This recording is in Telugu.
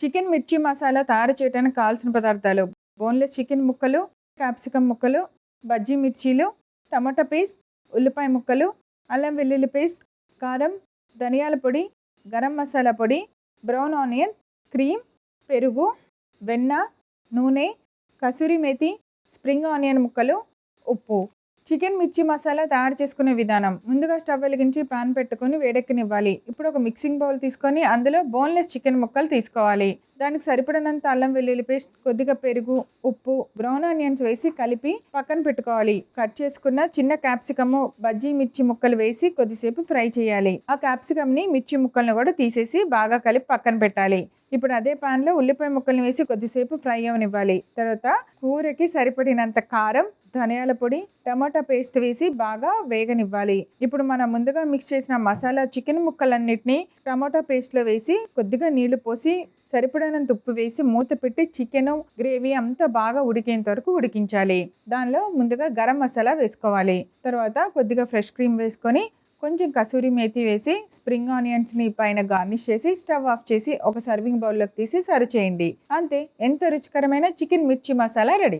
చికెన్ మిర్చి మసాలా తయారు చేయడానికి కావాల్సిన పదార్థాలు: బోన్లెస్ చికెన్ ముక్కలు, క్యాప్సికమ్ ముక్కలు, బజ్జీ మిర్చీలు, టమాటా పేస్ట్, ఉల్లిపాయ ముక్కలు, అల్లం వెల్లుల్లి పేస్ట్, కారం, ధనియాల పొడి, గరం మసాలా పొడి, బ్రౌన్ ఆనియన్, క్రీమ్, పెరుగు, వెన్న, నూనె, కసూరి మేతి, స్ప్రింగ్ ఆనియన్ ముక్కలు, ఉప్పు. చికెన్ మిర్చి మసాలా తయారు చేసుకునే విధానం: ముందుగా స్టవ్ వెలిగించి పాన్ పెట్టుకొని వేడెక్కనివ్వాలి. ఇప్పుడు ఒక మిక్సింగ్ బౌల్ తీసుకొని అందులో బోన్లెస్ చికెన్ ముక్కలు తీసుకోవాలి. దానికి సరిపడినంత అల్లం వెల్లుల్లి పేస్ట్, కొద్దిగా పెరుగు, ఉప్పు, బ్రౌన్ ఆనియన్స్ వేసి కలిపి పక్కన పెట్టుకోవాలి. కట్ చేసుకున్న చిన్న క్యాప్సికము, బజ్జీ మిర్చి ముక్కలు వేసి కొద్దిసేపు ఫ్రై చేయాలి. ఆ క్యాప్సికమ్ని మిర్చి ముక్కలను కూడా తీసేసి బాగా కలిపి పక్కన పెట్టాలి. ఇప్పుడు అదే పాన్లో ఉల్లిపాయ ముక్కల్ని వేసి కొద్దిసేపు ఫ్రై అవనివ్వాలి. తర్వాత కూరకి సరిపడినంత కారం, ధనియాల పొడి, టమాటా పేస్ట్ వేసి బాగా వేగనివ్వాలి. ఇప్పుడు మనం ముందుగా మిక్స్ చేసిన మసాలా చికెన్ ముక్కలన్నిటినీ టమాటా పేస్ట్లో వేసి కొద్దిగా నీళ్లు పోసి సరిపడినంత ఉప్పు వేసి మూత పెట్టి చికెన్ గ్రేవీ అంతా బాగా ఉడికేంత వరకు ఉడికించాలి. దానిలో ముందుగా గరం మసాలా వేసుకోవాలి. తర్వాత కొద్దిగా ఫ్రెష్ క్రీమ్ వేసుకొని కొంచెం కసూరి మేతి వేసి స్ప్రింగ్ ఆనియన్స్ని పైన గార్నిష్ చేసి స్టవ్ ఆఫ్ చేసి ఒక సర్వింగ్ బౌల్లోకి తీసి సర్వ్ చేయండి. అంతే, ఎంతో రుచికరమైన చికెన్ మిర్చి మసాలా రెడీ.